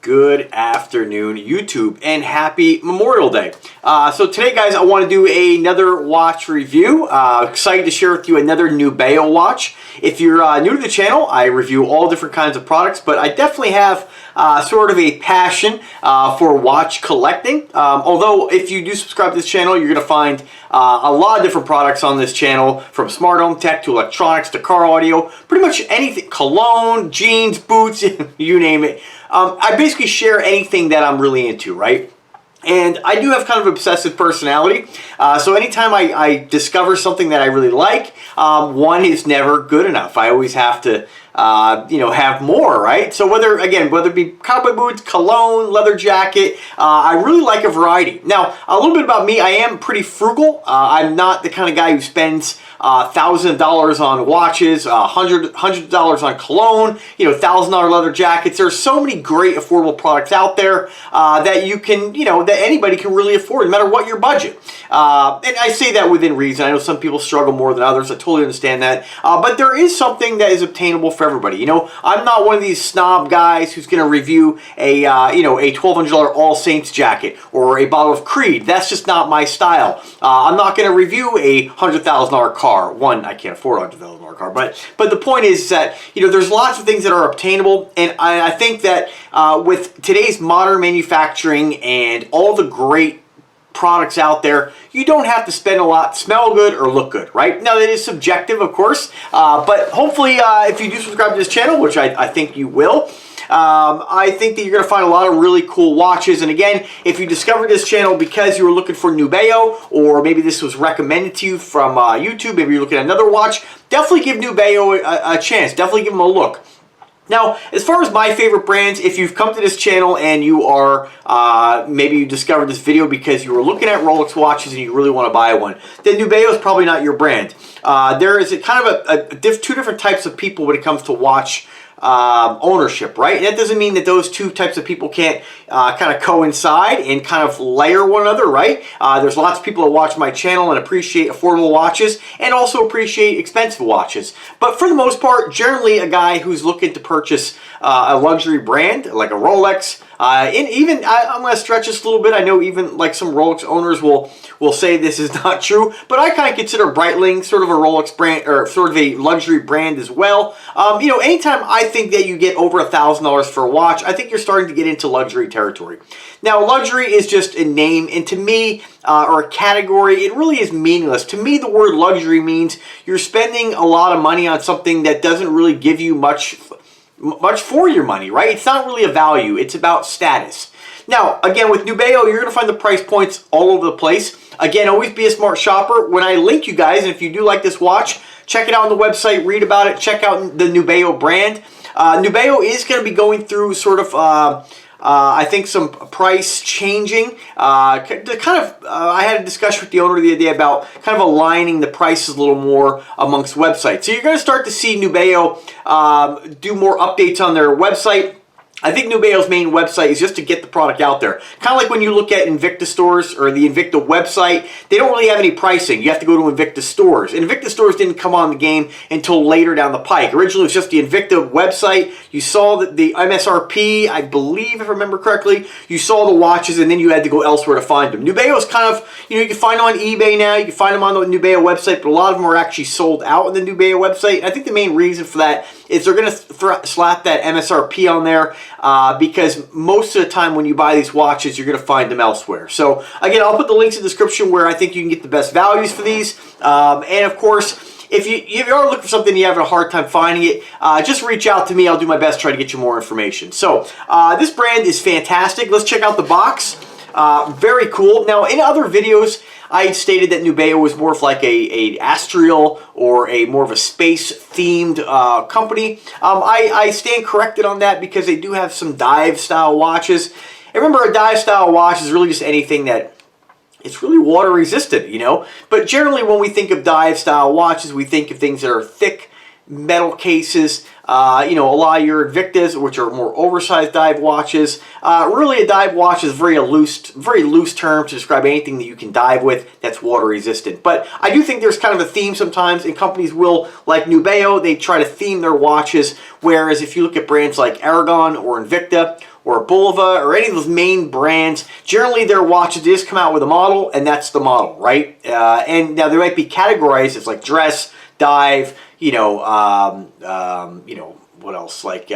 Good afternoon, YouTube, and happy Memorial Day. So today, guys, I want to do another watch review. Excited to share with you another Nubeo watch. If you're new to the channel, I review all different kinds of products, but I definitely have sort of a passion for watch collecting. Although, if you do subscribe to this channel, you're going to find a lot of different products on this channel, from smart home tech to electronics to car audio, pretty much anything, cologne, jeans, boots, you name it. I basically share anything that I'm really into, right? And I do have kind of an obsessive personality, so anytime I discover something that I really like, one is never good enough. I always have to, have more, right? So whether it be cowboy boots, cologne, leather jacket, I really like a variety. Now, a little bit about me, I am pretty frugal. I'm not the kind of guy who spends thousands of dollars on watches, hundreds of dollars on cologne, $1,000 leather jackets. There's so many great affordable products out there that you can, that anybody can really afford, no matter what your budget. And I say that within reason. I know some people struggle more than others. I totally understand that. But there is something that is obtainable for everybody. I'm not one of these snob guys who's going to review a $1,200 All Saints jacket or a bottle of Creed. That's just not my style. I'm not going to review a $100,000 car. One, I can't afford a $100,000 car, but the point is that there's lots of things that are obtainable, and I think that with today's modern manufacturing and all the great products out there, you don't have to spend a lot, smell good or look good, right? Now, that is subjective, of course, but hopefully if you do subscribe to this channel, which I think you will, I think that you're going to find a lot of really cool watches. And again, if you discovered this channel because you were looking for Nubeo, or maybe this was recommended to you from YouTube, maybe you're looking at another watch, definitely give Nubeo a chance. Definitely give them a look. Now, as far as my favorite brands, if you've come to this channel and you are, maybe you discovered this video because you were looking at Rolex watches and you really want to buy one, then Nubeo is probably not your brand. There is kind of two different types of people when it comes to watch ownership, right? And that doesn't mean that those two types of people can't kind of coincide and kind of layer one another, right? There's lots of people that watch my channel and appreciate affordable watches and also appreciate expensive watches. But for the most part, generally a guy who's looking to purchase a luxury brand like a Rolex, and even I'm going to stretch this a little bit. I know even like some Rolex owners will say this is not true, but I kind of consider Breitling sort of a Rolex brand, or sort of a luxury brand as well. Anytime I think that you get over $1,000 for a watch, I think you're starting to get into luxury territory. Now, luxury is just a name, and to me, or a category, it really is meaningless. To me, the word luxury means you're spending a lot of money on something that doesn't really give you much for your money, right? It's not really a value. It's about status. Now, again, with Nubeo, you're going to find the price points all over the place. Again, always be a smart shopper. When I link you guys, and if you do like this watch, check it out on the website, read about it, check out the Nubeo brand. Nubeo is going to be going through sort of, I think, some price changing. I had a discussion with the owner the other day about kind of aligning the prices a little more amongst websites. So you're going to start to see Nubeo do more updates on their website. I think Nubeo's main website is just to get the product out there. Kind of like when you look at Invicta stores or the Invicta website, they don't really have any pricing. You have to go to Invicta stores. Invicta stores didn't come on the game until later down the pike. Originally, it was just the Invicta website. You saw the MSRP, I believe, if I remember correctly. You saw the watches, and then you had to go elsewhere to find them. Nubeo's kind of, you can find them on eBay now. You can find them on the Nubeo website, but a lot of them are actually sold out on the Nubeo website. And I think the main reason for that is they're going to slap that MSRP on there. Because most of the time when you buy these watches, you're going to find them elsewhere. So again, I'll put the links in the description where I think you can get the best values for these. And of course, if you are looking for something and you're having a hard time finding it, just reach out to me. I'll do my best to try to get you more information. So this brand is fantastic. Let's check out the box. Very cool. Now, in other videos, I had stated that Nubeo was more of like a astral or more of a space-themed company. I stand corrected on that because they do have some dive-style watches. And remember, a dive-style watch is really just anything that it's really water-resistant, But generally, when we think of dive-style watches, we think of things that are thick metal cases, a lot of your Invictas, which are more oversized dive watches. Really, a dive watch is very loose term to describe anything that you can dive with that's water resistant. But I do think there's kind of a theme sometimes, and companies will, like Nubeo, they try to theme their watches, whereas if you look at brands like Aragon or Invicta or a Bulova or any of those main brands, generally their watches just come out with a model, and that's the model, right? And now there might be categories. It's like dress, dive, you know, what else? Like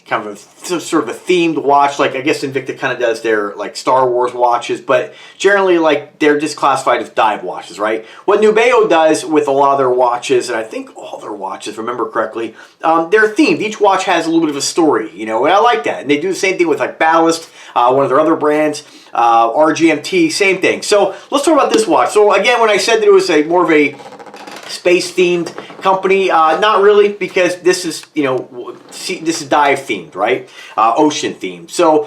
kind of some sort of a themed watch, like I guess Invicta kind of does their like Star Wars watches, but generally like they're just classified as dive watches, right? What Nubeo does with a lot of their watches, and I think all their watches, remember correctly, they're themed. Each watch has a little bit of a story, you know, and I like that. And they do the same thing with like Ballast, one of their other brands, RGMT, same thing. So let's talk about this watch. So again, when I said that it was a more of a space-themed company, not really, because this is, you know, this is dive themed, right? Ocean themed. So,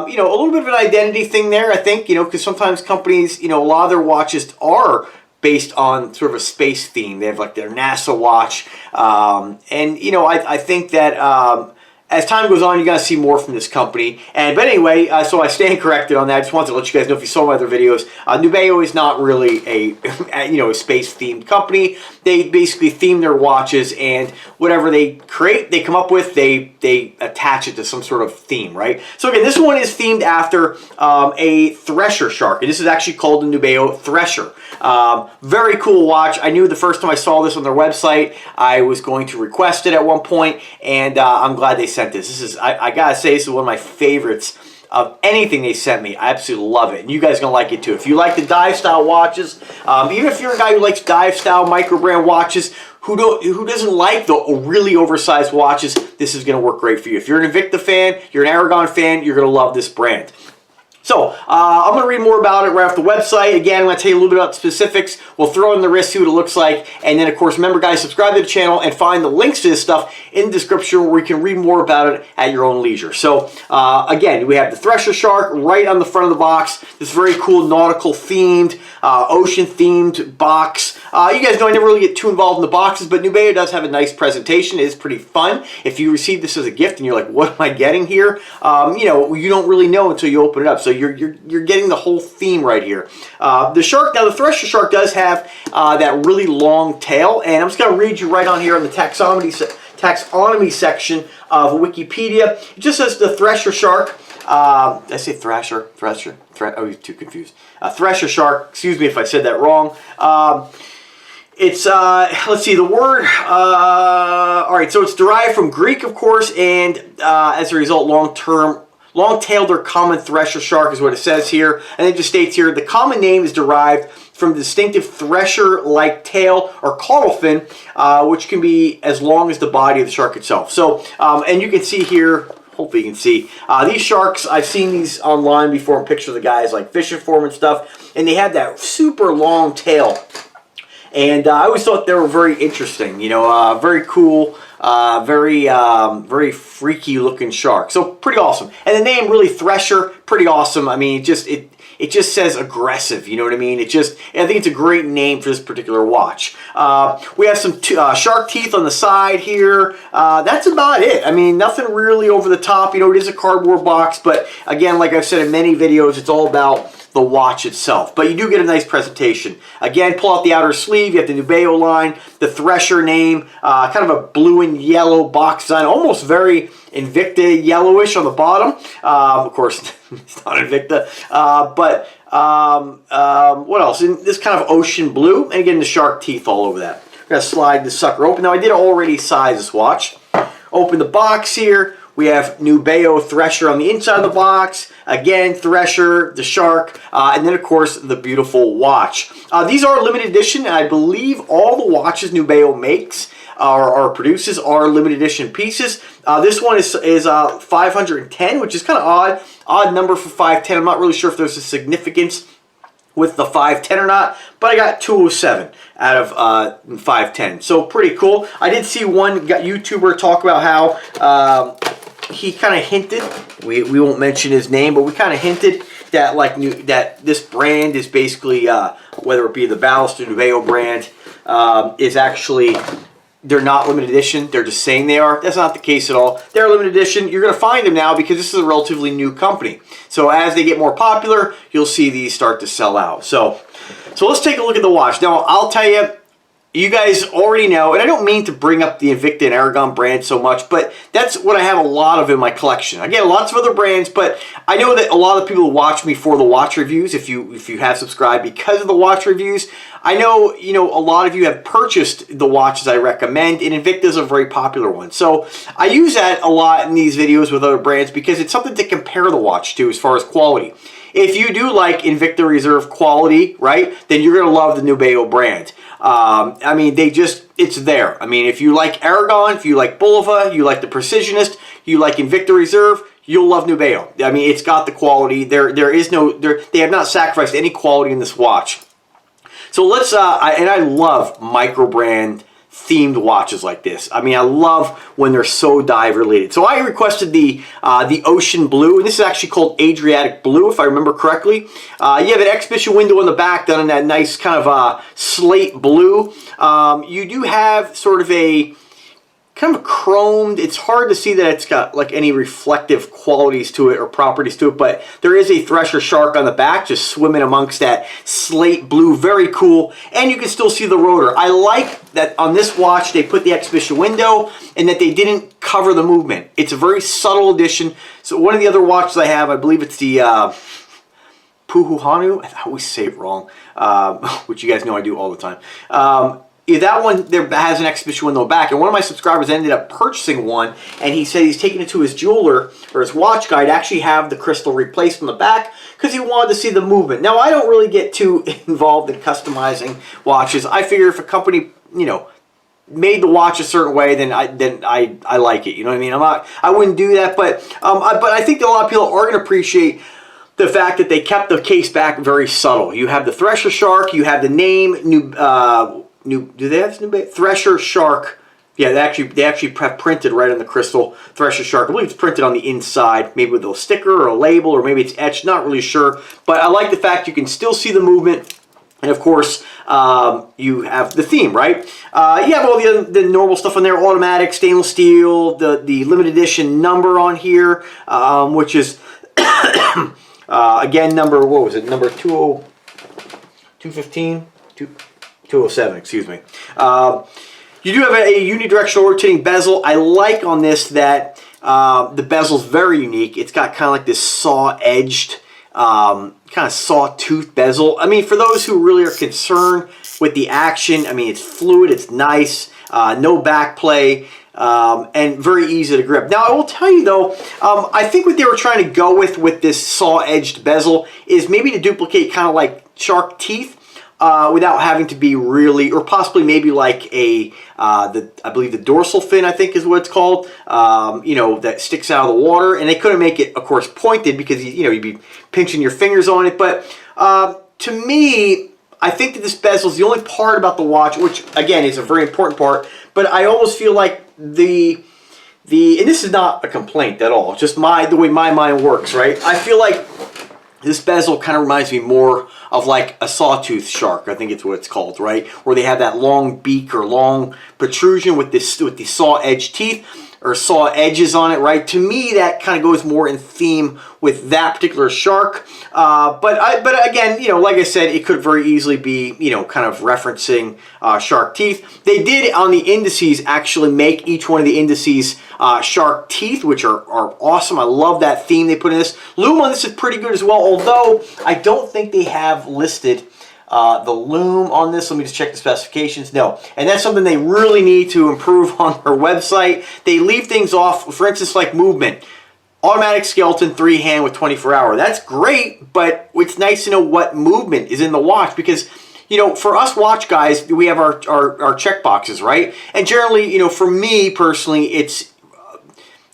you know, a little bit of an identity thing there, I think, you know, because sometimes companies, you know, a lot of their watches are based on sort of a space theme. They have like their NASA watch, and you know, I think that as time goes on, you're going to see more from this company. But anyway, so I stand corrected on that. I just wanted to let you guys know, if you saw my other videos, Nubeo is not really a you know, a space-themed company. They basically theme their watches, and whatever they create, they come up with, they attach it to some sort of theme, right? So again, this one is themed after a Thresher shark, and this is actually called the Nubeo Thresher. Very cool watch. I knew the first time I saw this on their website, I was going to request it at one point, and I'm glad they sent this. This is, I gotta say, this is one of my favorites of anything they sent me. I absolutely love it, and you guys are gonna like it too. If you like the dive style watches, even if you're a guy who likes dive style micro brand watches, who doesn't like the really oversized watches, this is gonna work great for you. If you're an Invicta fan, you're an Aragon fan, you're gonna love this brand. So, I'm going to read more about it right off the website. Again, I'm going to tell you a little bit about the specifics. We'll throw in the wrist, see what it looks like. And then, of course, remember, guys, subscribe to the channel and find the links to this stuff in the description where you can read more about it at your own leisure. So, again, we have the Thresher Shark right on the front of the box. This very cool nautical-themed, ocean-themed box. You guys know I never really get too involved in the boxes, but Nubeo does have a nice presentation. It is pretty fun. If you receive this as a gift and you're like, what am I getting here? You know, you don't really know until you open it up. So you're getting the whole theme right here. The shark, now the Thresher Shark does have that really long tail, and I'm just going to read you right on here on the taxonomy section of Wikipedia. It just says the Thresher Shark. Did I say Thrasher? I was too confused. Thresher Shark, excuse me if I said that wrong. It's, let's see, the word, all right, so it's derived from Greek, of course, and as a result, long-tailed or common thresher shark is what it says here. And it just states here, the common name is derived from the distinctive thresher-like tail or caudal fin, which can be as long as the body of the shark itself. So, and you can see here, hopefully you can see, these sharks, I've seen these online before in pictures of the guys like fishing for them and stuff, and they have that super long tail. And I always thought they were very interesting, you know, very cool, very freaky looking shark. So pretty awesome. And the name really Thresher, pretty awesome. I mean, it just says aggressive, you know what I mean? I think it's a great name for this particular watch. We have some shark teeth on the side here. That's about it. I mean, nothing really over the top. You know, it is a cardboard box, but again, like I've said in many videos, it's all about the watch itself. But you do get a nice presentation. Again, pull out the outer sleeve. You have the Nubeo line, the Thresher name, kind of a blue and yellow box design, almost very Invicta yellowish on the bottom. Of course, it's not Invicta. But what else? In this kind of ocean blue, and again, the shark teeth all over that. I'm going to slide the sucker open. Now, I did already size this watch. Open the box here. We have Nubeo Thresher on the inside of the box. Again, Thresher, the shark, and then, of course, the beautiful watch. These are limited edition, and I believe all the watches Nubeo makes or produces are limited edition pieces. This one is 510, which is kind of odd number for 510. I'm not really sure if there's a significance with the 510 or not, but I got 207 out of 510. So pretty cool. I did see one YouTuber talk about how he kind of hinted, we won't mention his name, but we kind of hinted that that this brand is basically, whether it be the Ballast or Nubeo brand, is actually, they're not limited edition. They're just saying they are. That's not the case at all. They're limited edition. You're going to find them now because this is a relatively new company. So as they get more popular, you'll see these start to sell out. So let's take a look at the watch. Now, I'll tell you, you guys already know, and I don't mean to bring up the Invicta and Aragon brand so much, but that's what I have a lot of in my collection. Again, lots of other brands, but I know that a lot of people watch me for the watch reviews. If you have subscribed because of the watch reviews, I know a lot of you have purchased the watches I recommend, and Invicta is a very popular one. So I use that a lot in these videos with other brands because it's something to compare the watch to as far as quality. If you do like Invicta Reserve quality, right, then you're going to love the Nubeo brand. I mean, it's there. I mean, if you like Aragon, if you like Bulova, you like the Precisionist, you like Invicta Reserve, you'll love Nubeo. I mean, it's got the quality. They have not sacrificed any quality in this watch. So let's, and I love micro brand themed watches like this. I mean, I love when they're so dive related. So I requested the Ocean Blue, and this is actually called Adriatic Blue, if I remember correctly. You have an exhibition window in the back done in that nice kind of slate blue. You do have sort of a kind of chromed. It's hard to see that it's got like any reflective qualities to it or properties to it, but there is a Thresher shark on the back just swimming amongst that slate blue. Very cool. And you can still see the rotor. I like that on this watch they put the exhibition window and that they didn't cover the movement. It's a very subtle addition. So one of the other watches I have, I believe it's the Puhuhanu. I always say it wrong, which you guys know I do all the time. Yeah, that one there has an exhibition window back, and one of my subscribers ended up purchasing one, and he said he's taking it to his jeweler or his watch guy to actually have the crystal replaced on the back because he wanted to see the movement. Now, I don't really get too involved in customizing watches. I figure if a company, made the watch a certain way, then I like it. You know what I mean? I wouldn't do that, but I think that a lot of people are going to appreciate the fact that they kept the case back very subtle. You have the Thresher shark, you have the name do they have Nubeo? Thresher shark. Yeah, they actually have printed right on the crystal Thresher shark. I believe it's printed on the inside, maybe with a sticker or a label, or maybe it's etched. Not really sure, but I like the fact you can still see the movement. And of course, you have the theme, right? You have all the normal stuff on there: automatic, stainless steel, the limited edition number on here, which is again number, what was it? Number 215. 207, excuse me. You do have a unidirectional rotating bezel. I like on this that the bezel's very unique. It's got kind of like this saw-edged, kind of saw-tooth bezel. I mean, for those who really are concerned with the action, I mean, it's fluid, it's nice, no back play, and very easy to grip. Now, I will tell you though, I think what they were trying to go with this saw-edged bezel is maybe to duplicate kind of like shark teeth, without having to be really, or possibly maybe like I believe the dorsal fin, I think is what it's called, that sticks out of the water. And they couldn't make it, of course, pointed because, you'd be pinching your fingers on it. But to me, I think that this bezel is the only part about the watch, which, again, is a very important part. But I almost feel like and this is not a complaint at all, just the way my mind works, right? I feel like this bezel kind of reminds me more of like a sawtooth shark, I think it's what it's called, right? Where they have that long beak or long protrusion with the saw edge teeth or saw edges on it, right? To me, that kind of goes more in theme with that particular shark. But again, like I said, it could very easily be, kind of referencing shark teeth. They did on the indices actually make each one of the indices shark teeth, which are awesome. I love that theme they put in this. Lume on this is pretty good as well, although I don't think they have listed the lume on this. Let me just check the specifications. No. And that's something they really need to improve on their website. They leave things off, for instance, like movement. Automatic skeleton, 3-hand with 24-hour. That's great, but it's nice to know what movement is in the watch because, for us watch guys, we have our check boxes, right? And generally, for me personally, it's,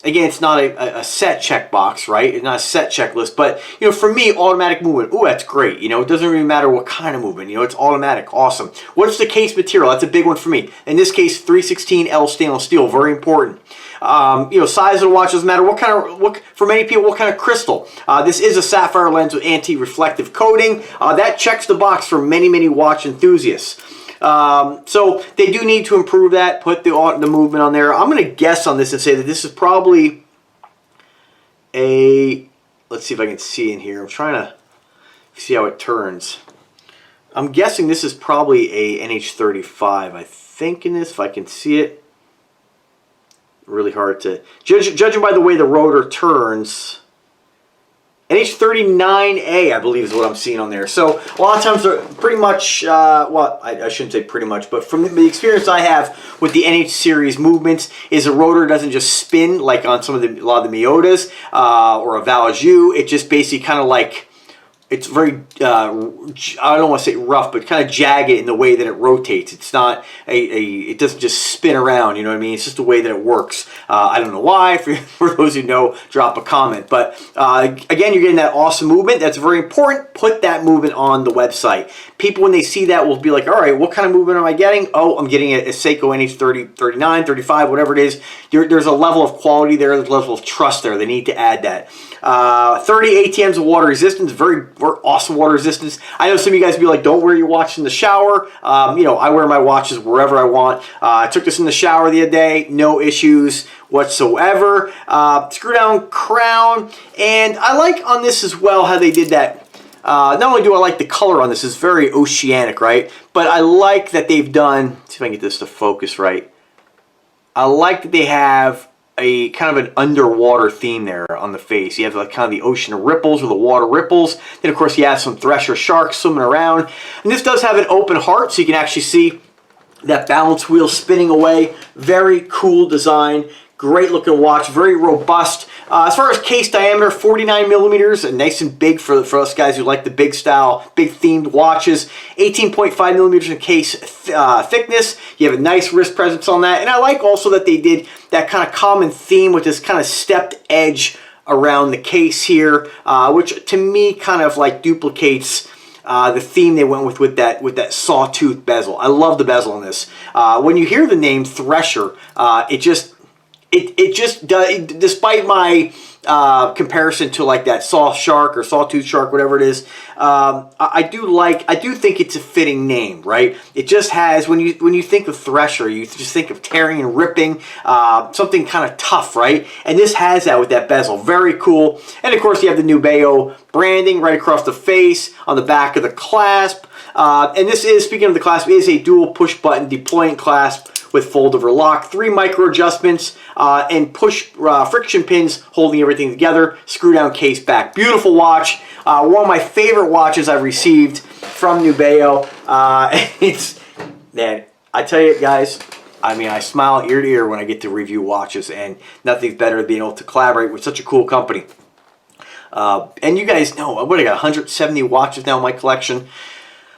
again, it's not a set checkbox, right? It's not a set checklist, but, for me, automatic movement, ooh, that's great. It doesn't really matter what kind of movement. It's automatic, awesome. What's the case material? That's a big one for me. In this case, 316L stainless steel, very important. Size of the watch doesn't matter. For many people, what kind of crystal? This is a sapphire lens with anti-reflective coating. That checks the box for many, many watch enthusiasts. So they do need to improve that, put the movement on there. I'm going to guess on this and say that this is probably let's see if I can see in here. I'm trying to see how it turns. I'm guessing this is probably a NH35. I think in this, if I can see it. Really hard to judging by the way the rotor turns. NH39A, I believe, is what I'm seeing on there. So a lot of times they're pretty much, well, I shouldn't say pretty much, but from the experience I have with the NH series movements, is the rotor doesn't just spin like on a lot of the Miyotas or a Valjoux. It just basically kind of like, it's very, I don't want to say rough, but kind of jagged in the way that it rotates. It's not it doesn't just spin around, you know what I mean? It's just the way that it works. I don't know why. For those who know, drop a comment. But again, you're getting that awesome movement. That's very important. Put that movement on the website. People, when they see that, will be like, all right, what kind of movement am I getting? Oh, I'm getting a Seiko NH30, 39, 35, whatever it is. There's a level of quality there. There's a level of trust there. They need to add that. 30 ATMs of water resistance, very awesome water resistance. I know some of you guys be like, don't wear your watch in the shower. You know, I wear my watches wherever I want. I took this in the shower the other day, no issues whatsoever. Screw down crown, and I like on this as well how they did that. Not only do I like the color on this, it's very oceanic, right? But I like that they've done, let's see if I can get this to focus right. I like that they have a kind of an underwater theme there on the face. You have like kind of the ocean ripples or the water ripples. Then of course you have some Thresher sharks swimming around. And this does have an open heart, so you can actually see that balance wheel spinning away. Very cool design. Great looking watch, very robust. As far as case diameter, 49 millimeters, and nice and big for us guys who like the big style, big themed watches. 18.5 millimeters in case thickness. You have a nice wrist presence on that. And I like also that they did that kind of common theme with this kind of stepped edge around the case here, which to me kind of like duplicates the theme they went with that sawtooth bezel. I love the bezel on this. When you hear the name Thresher, it just does, despite my comparison to like that saw shark or sawtooth shark, whatever it is, I do think it's a fitting name, right? It just has, when you think of Thresher, you just think of tearing and ripping, something kind of tough, right? And this has that with that bezel. Very cool. And of course you have the Nubeo branding right across the face, on the back of the clasp. And this is, speaking of the clasp, is a dual push button deploying clasp with fold over lock, 3 micro adjustments, and push friction pins holding everything together, screw down case back. Beautiful watch. One of my favorite watches I've received from Nubeo. Man, I tell you guys, I mean, I smile ear to ear when I get to review watches, and nothing's better than being able to collaborate with such a cool company. And you guys know, I got 170 watches now in my collection.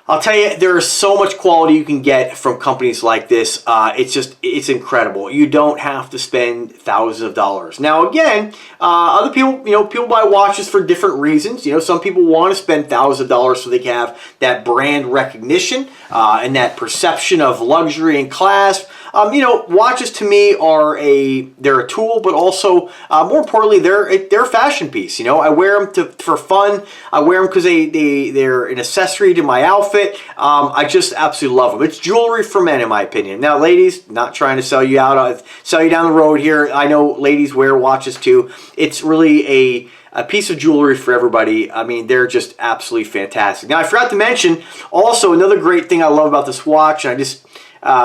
I'll tell you, there is so much quality you can get from companies like this. It's incredible. You don't have to spend thousands of dollars. Now, again, other people, people buy watches for different reasons. Some people want to spend thousands of dollars so they can have that brand recognition and that perception of luxury and class. Watches to me they're a tool, but also more importantly, they're a fashion piece. I wear them for fun. I wear them because they're an accessory to my outfit. I just absolutely love them. It's jewelry for men, in my opinion. Now, ladies, not trying to sell you out, sell you down the road here. I know ladies wear watches too. It's really a piece of jewelry for everybody. I mean, they're just absolutely fantastic. Now, I forgot to mention also another great thing I love about this watch, and I just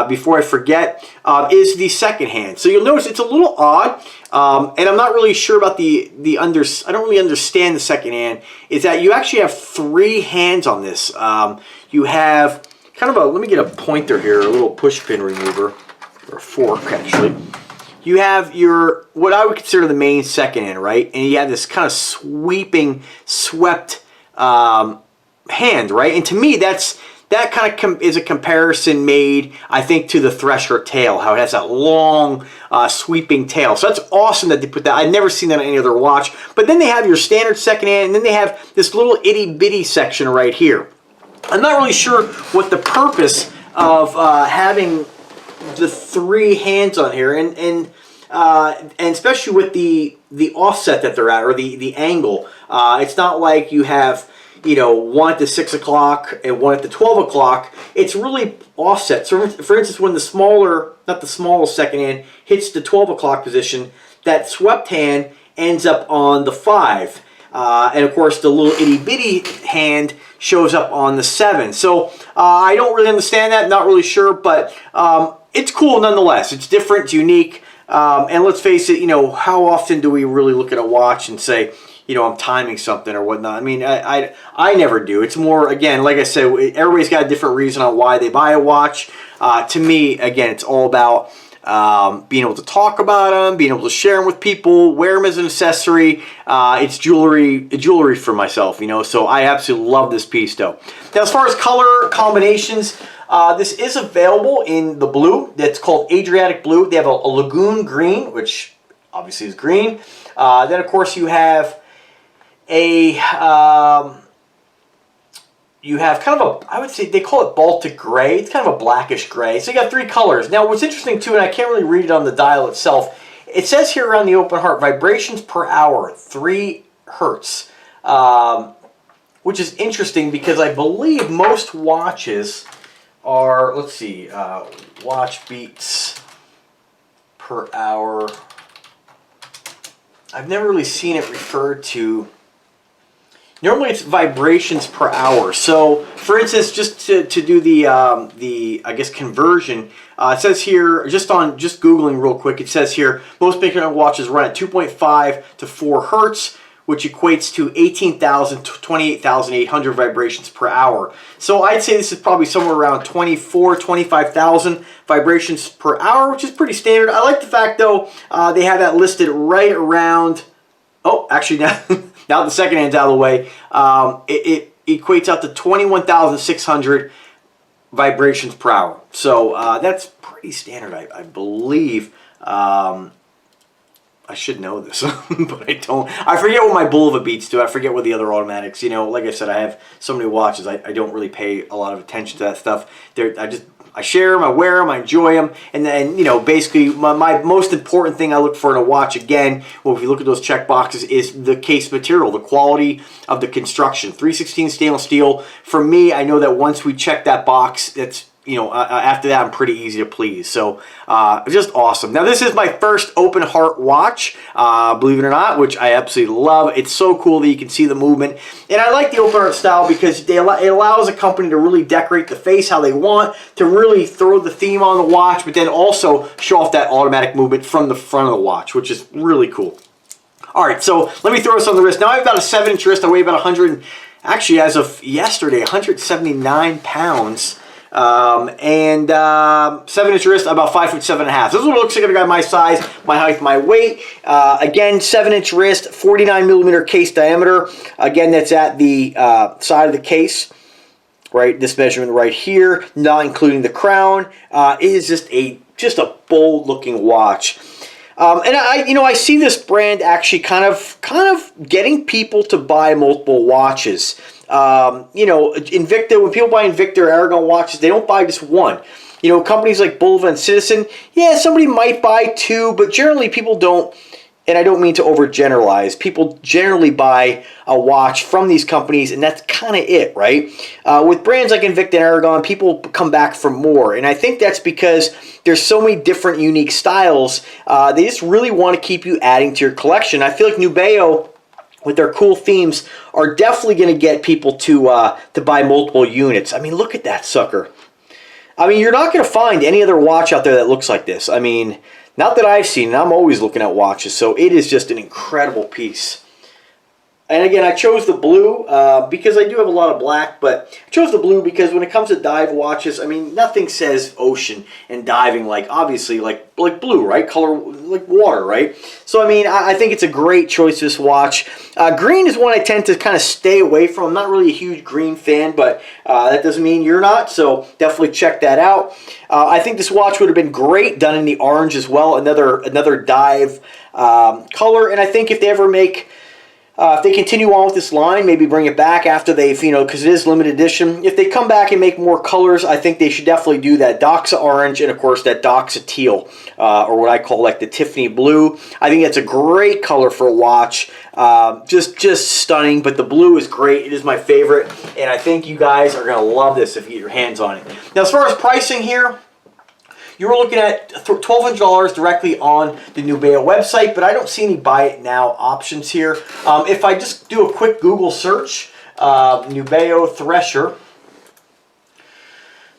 before I forget, is the second hand. So you'll notice it's a little odd, and I'm not really sure about I don't really understand the second hand, is that you actually have 3 hands on this. You have kind of let me get a pointer here, a little push pin remover, or a fork actually. You have what I would consider the main second hand, right? And you have this kind of swept hand, right? And to me, that kind of is a comparison made, I think, to the Thresher tail, how it has that long, sweeping tail. So that's awesome that they put that. I've never seen that on any other watch. But then they have your standard second hand, and then they have this little itty-bitty section right here. I'm not really sure what the purpose of having the 3 hands on here, and especially with the offset that they're at, or the angle. It's not like you have, one at the 6 o'clock and one at the 12 o'clock. It's really offset. So for instance, when not the smallest second hand hits the 12 o'clock position, that swept hand ends up on the 5. And of course, the little itty bitty hand shows up on the 7. So I don't really understand that, not really sure, but it's cool nonetheless. It's different, it's unique, and let's face it, you know, how often do we really look at a watch and say, you know, I'm timing something or whatnot? I mean, I never do. It's more, again, like I said, everybody's got a different reason on why they buy a watch. To me, again, it's all about being able to talk about them, being able to share them with people, wear them as an accessory. It's jewelry for myself, you know, so I absolutely love this piece though. Now, as far as color combinations, this is available in the blue. That's called Adriatic Blue. They have a Lagoon Green, which obviously is green. Then, of course, you have you have kind of a, I would say they call it Baltic gray. It's kind of a blackish gray. So you got 3 colors. Now what's interesting too, and I can't really read it on the dial itself, it says here around the open heart, vibrations per hour, 3 hertz. Which is interesting because I believe most watches are, let's see, watch beats per hour. I've never really seen it referred to. Normally it's vibrations per hour. So, for instance, just to do the I guess conversion, it says here, just Googling real quick, it says here, most Baker watches run at 2.5 to 4 hertz, which equates to 18,000 to 28,800 vibrations per hour. So I'd say this is probably somewhere around 25,000 vibrations per hour, which is pretty standard. I like the fact, though, they have that listed right around, oh, actually now, now the second hand's out of the way, it equates out to 21,600 vibrations per hour. So that's pretty standard, I believe. I should know this, but I don't. I forget what my Bulova beats do. I forget what the other automatics. You know, like I said, I have so many watches. I don't really pay a lot of attention to that stuff. I share them, I wear them, I enjoy them, and then, you know, basically my most important thing I look for in a watch, again, well, if you look at those check boxes, is the case material, the quality of the construction. 316 stainless steel. For me, I know that once we check that box, it's, you know, after that, I'm pretty easy to please. So, just awesome. Now, this is my first open heart watch, believe it or not, which I absolutely love. It's so cool that you can see the movement. And I like the open heart style because it allows a company to really decorate the face how they want, to really throw the theme on the watch, but then also show off that automatic movement from the front of the watch, which is really cool. All right, so let me throw this on the wrist. Now, I have about a 7-inch wrist. I weigh about 100, actually, as of yesterday, 179 pounds. 7-inch wrist, about 5'7.5". This is what it looks like on a guy my size, my height, my weight. Again, 7-inch wrist, 49mm case diameter. Again, that's at the side of the case, right? This measurement right here, not including the crown. It is just a bold looking watch. And I see this brand actually kind of getting people to buy multiple watches. You know, Invicta, when people buy Invicta or Aragon watches, they don't buy just one. You know, companies like Bulova and Citizen, yeah, somebody might buy 2, but generally people don't, and I don't mean to overgeneralize, people generally buy a watch from these companies, and that's kind of it, right? With brands like Invicta and Aragon, people come back for more, and I think that's because there's so many different unique styles. They just really want to keep you adding to your collection. I feel like Nubeo, with their cool themes, are definitely going to get people to buy multiple units. I mean, look at that sucker. I mean, you're not going to find any other watch out there that looks like this. I mean, not that I've seen, and I'm always looking at watches, so it is just an incredible piece. And again, I chose the blue because I do have a lot of black, but I chose the blue because when it comes to dive watches, I mean, nothing says ocean and diving like, obviously, like blue, right? Color, like water, right? So, I mean, I think it's a great choice, this watch. Green is one I tend to kind of stay away from. I'm not really a huge green fan, but that doesn't mean you're not, so definitely check that out. I think this watch would have been great done in the orange as well, another dive color, and I think if they ever make... if they continue on with this line, maybe bring it back after they've, you know, because it is limited edition. If they come back and make more colors, I think they should definitely do that Doxa orange and, of course, that Doxa teal, or what I call like the Tiffany blue. I think that's a great color for a watch. Just stunning, but the blue is great. It is my favorite, and I think you guys are going to love this if you get your hands on it. Now, as far as pricing here, you were looking at $1,200 directly on the Nubeo website, but I don't see any buy it now options here. If I just do a quick Google search, Nubeo Thresher.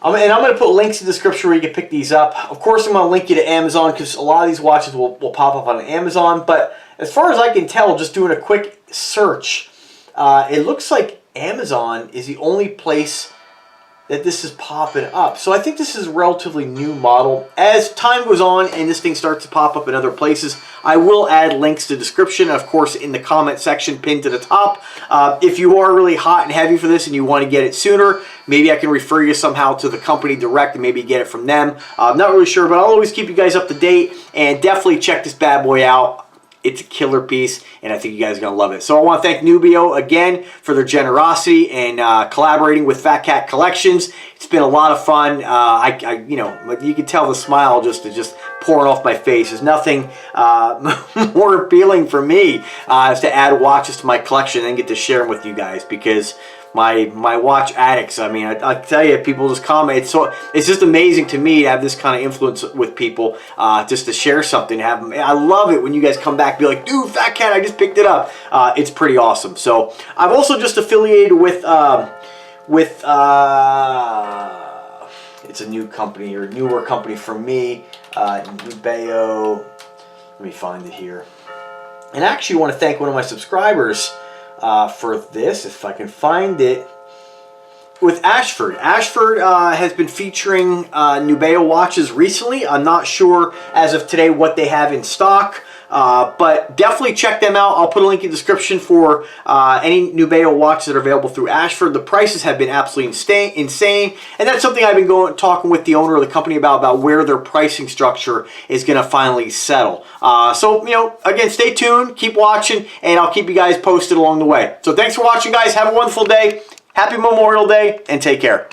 And I'm going to put links in the description where you can pick these up. Of course, I'm going to link you to Amazon because a lot of these watches will pop up on Amazon. But as far as I can tell, just doing a quick search, it looks like Amazon is the only place that this is popping up. So I think this is a relatively new model. As time goes on and this thing starts to pop up in other places, I will add links to the description, of course, in the comment section pinned to the top. If you are really hot and heavy for this and you want to get it sooner, maybe I can refer you somehow to the company direct and maybe get it from them. I'm not really sure, but I'll always keep you guys up to date, and definitely check this bad boy out. It's a killer piece, and I think you guys are going to love it. So I want to thank Nubeo again for their generosity and collaborating with Fat Cat Collections. It's been a lot of fun. You know, you can tell the smile just pouring off my face. There's nothing more appealing for me as to add watches to my collection and get to share them with you guys, because my watch addicts, I mean, I tell you, people just comment. It's just amazing to me to have this kind of influence with people, just to share something. I love it when you guys come back and be like, dude, Fat Cat, I just picked it up. It's pretty awesome. So I've also just affiliated with it's a new company, or newer company for me, Nubeo. Let me find it here. And I actually want to thank one of my subscribers for this, if I can find it, with Ashford. Ashford has been featuring Nubeo watches recently. I'm not sure as of today what they have in stock, but definitely check them out. I'll put a link in the description for any Nubeo watches that are available through Ashford. The prices have been absolutely insane, and that's something I've been talking with the owner of the company about where their pricing structure is going to finally settle. So, you know, again, stay tuned, keep watching, and I'll keep you guys posted along the way. So thanks for watching, guys. Have a wonderful day. Happy Memorial Day, and take care.